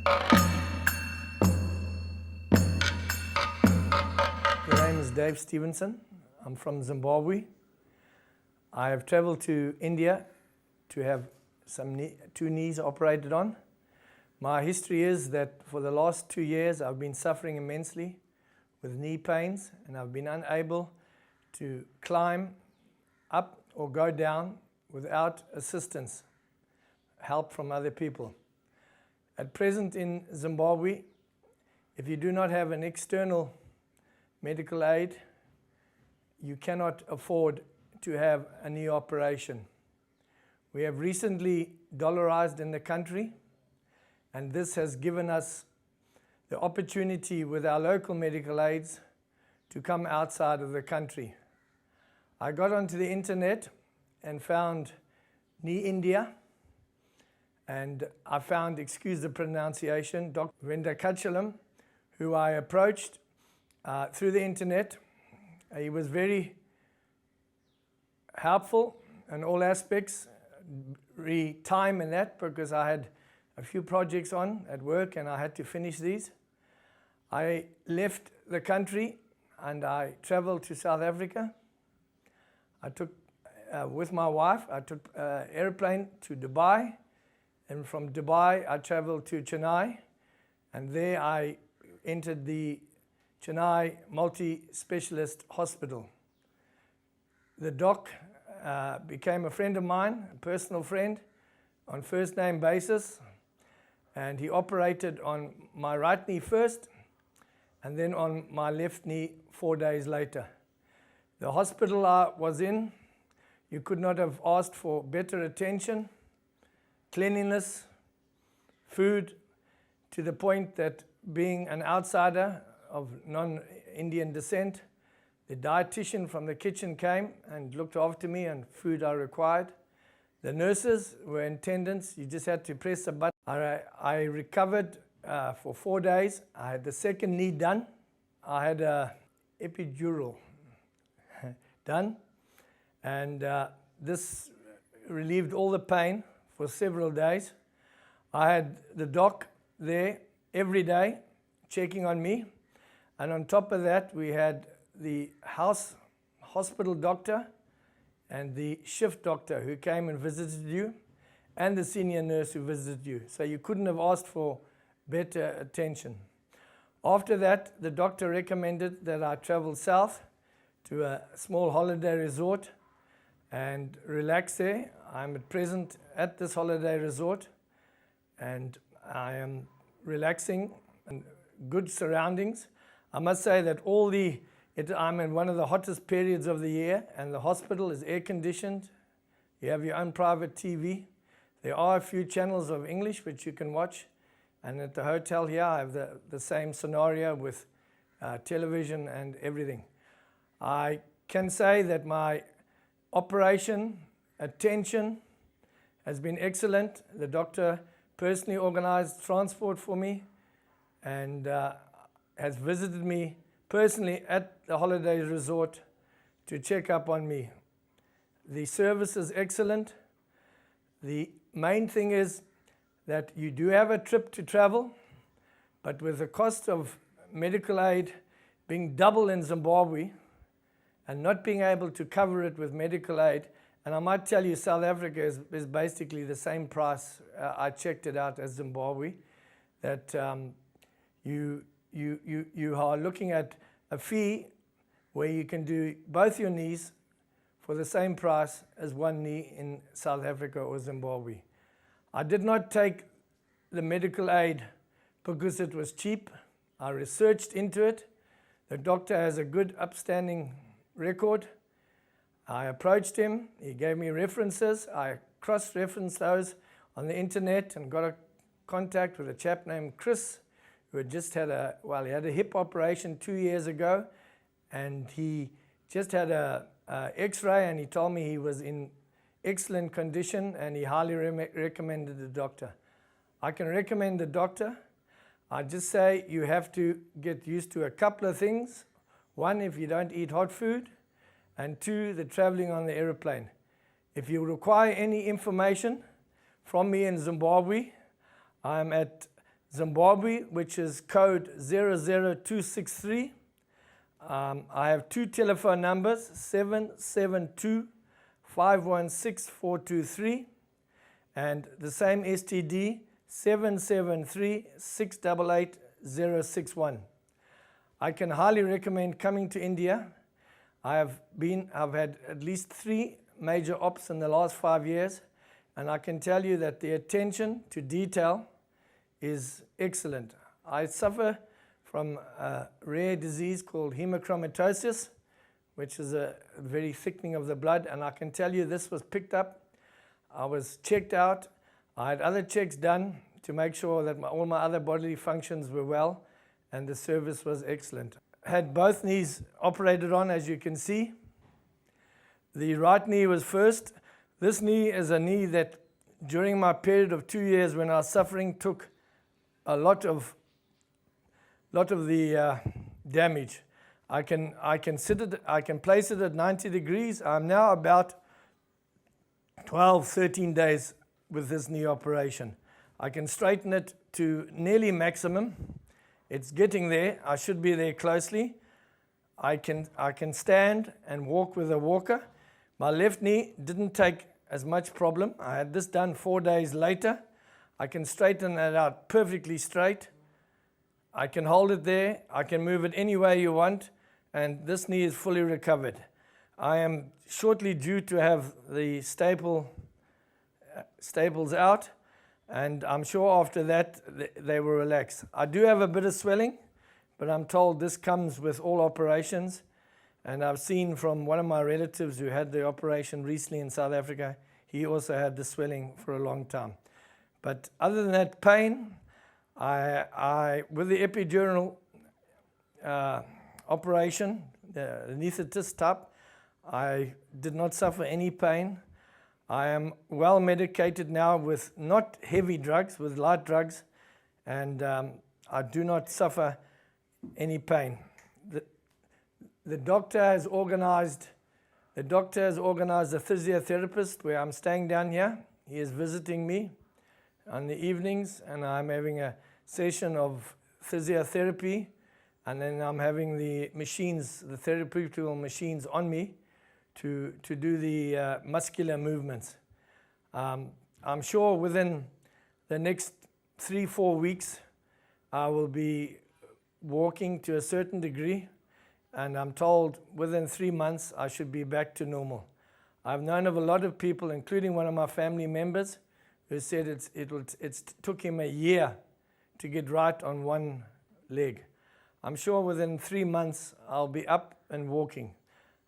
My name is Dave Stevenson. I'm from Zimbabwe. I have traveled to India to have two knees operated on. My history is that for the last 2 years I've been suffering immensely with knee pains, and I've been unable to climb up or go down without assistance, help from other people. At present in Zimbabwe, if you do not have an external medical aid, you cannot afford to have a knee operation. We have recently dollarized in the country, and this has given us the opportunity with our local medical aids to come outside of the country. I got onto the internet and found Knee India, and I found, excuse the pronunciation, Dr.A.K.Venkatachalam, who I approached through the internet. He was very helpful in all aspects, time and that, because I had a few projects on at work and I had to finish these. I left the country and I traveled to South Africa. I took, with my wife, I took an airplane to Dubai, and from Dubai I traveled to Chennai, and there I entered the Chennai multi-specialist hospital. The doc became a friend of mine, a personal friend, on first name basis, and he operated on my right knee first and then on my left knee 4 days later. The hospital I was in, you could not have asked for better attention, cleanliness, food, to the point that being an outsider of non-Indian descent, the dietitian from the kitchen came and looked after me and food I required. The nurses were in attendance. You just had to press a button. I recovered for 4 days. I had the second knee done. I had an epidural done, and this relieved all the pain for several days. I had the doc there every day checking on me, and on top of that we had the hospital doctor and the shift doctor who came and visited you, and the senior nurse who visited you. So you couldn't have asked for better attention. After that, the doctor recommended that I travel south to a small holiday resort and relax there. I'm at present at this holiday resort, and I am relaxing in good surroundings. I must say that I'm in one of the hottest periods of the year, and the hospital is air conditioned. You have your own private TV. There are a few channels of English which you can watch, and at the hotel here I have the same scenario with television and everything. I can say that my operation attention has been excellent. The doctor personally organized transport for me and has visited me personally at the holiday resort to check up on me. The service is excellent. The main thing is that you do have a trip to travel, but with the cost of medical aid being double in Zimbabwe and not being able to cover it with medical aid, and I might tell you South Africa is basically the same price, I checked it out, as Zimbabwe, that you are looking at a fee where you can do both your knees for the same price as one knee in South Africa or Zimbabwe. I did not take the medical aid because it was cheap. I researched into it. The doctor has a good upstanding record. I approached him. He gave me references. I cross-referenced those on the internet and got a contact with a chap named Chris, who had just had he had a hip operation 2 years ago, and he just had a x-ray, and he told me he was in excellent condition, and he highly recommended the doctor. I can recommend the doctor. I just say you have to get used to a couple of things. One, if you don't eat hot food, and two, the traveling on the aeroplane. If you require any information from me in Zimbabwe, I'm at Zimbabwe, which is code 00263. I have 2 telephone numbers, 772-516-423, and the same STD, 773-688-061. I can highly recommend coming to India. I've had at least 3 major ops in the last 5 years, and I can tell you that the attention to detail is excellent. I suffer from a rare disease called hemochromatosis, which is a very thickening of the blood, and I can tell you this was picked up. I was checked out. I had other checks done to make sure that all my other bodily functions were well, and the service was excellent. Had both knees operated on, as you can see. The right knee was first. This knee is a knee that during my period of 2 years when I was suffering took a lot of the damage. I can place it at 90 degrees. I'm now about 12, 13 days with this knee operation. I can straighten it to nearly maximum. It's getting there. I should be there closely. I can stand and walk with a walker. My left knee didn't take as much problem. I had this done 4 days later. I can straighten it out perfectly straight. I can hold it there. I can move it any way you want, and this knee is fully recovered. I am shortly due to have the staples out, and I'm sure after that they will relax. I do have a bit of swelling, but I'm told this comes with all operations, and I've seen from one of my relatives who had the operation recently in South Africa, he also had the swelling for a long time. But other than that pain, with the epidural operation, the anesthetist type, I did not suffer any pain. I am well medicated now with not heavy drugs, with light drugs, and I do not suffer any pain. The doctor has organized a physiotherapist where I'm staying down here. He is visiting me on the evenings, and I'm having a session of physiotherapy, and then I'm having the machines, the therapeutical machines on me to do the muscular movements. I'm sure within the next 3-4 weeks I will be walking to a certain degree, and I'm told within 3 months I should be back to normal. I've known of a lot of people, including one of my family members, who said it took him a year to get right on one leg. I'm sure within 3 months I'll be up and walking.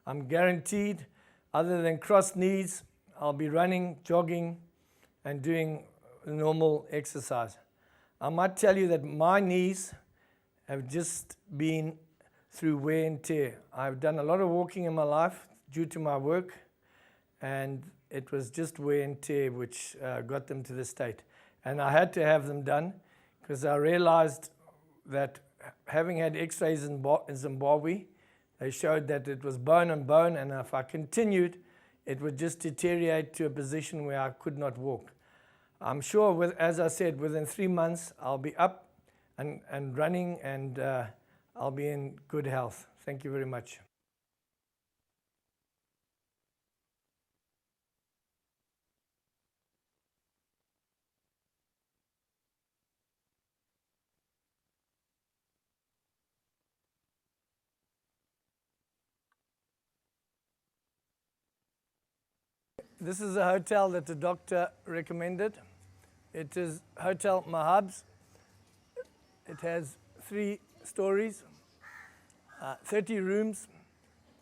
I'm guaranteed, other than crossed knees, I'll be running, jogging, and doing normal exercise. I might tell you that my knees have just been through wear and tear. I've done a lot of walking in my life due to my work, and it was just wear and tear which got them to this state. And I had to have them done because I realized that having had x-rays in Zimbabwe, they showed that it was bone on bone, and if I continued, it would just deteriorate to a position where I could not walk. I'm sure, as I said, within 3 months, I'll be up and running, and I'll be in good health. Thank you very much. This is a hotel that the doctor recommended. It is Hotel Mahabs. It has 3 stories, 30 rooms,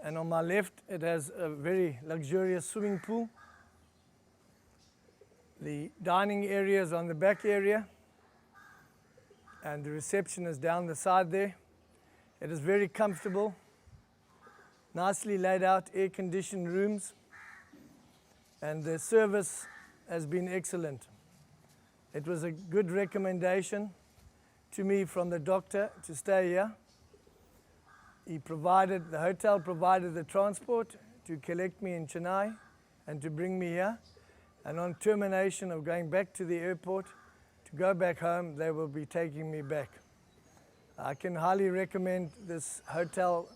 and on my left it has a very luxurious swimming pool. The dining area is on the back area, and the reception is down the side there. It is very comfortable, nicely laid out, air-conditioned rooms, and the service has been excellent. It was a good recommendation to me from the doctor to stay here. The hotel provided the transport to collect me in Chennai and to bring me here, and on termination of going back to the airport to go back home, they will be taking me back. I can highly recommend this hotel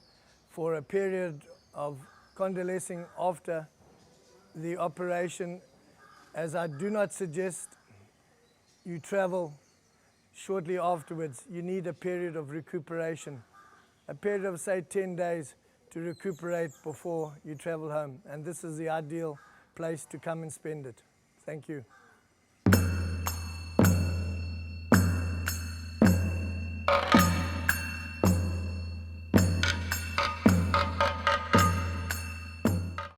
for a period of convalescing after the operation, as I do not suggest you travel shortly afterwards. You need a period of recuperation, a period of say 10 days to recuperate before you travel home, and this is the ideal place to come and spend it. Thank you.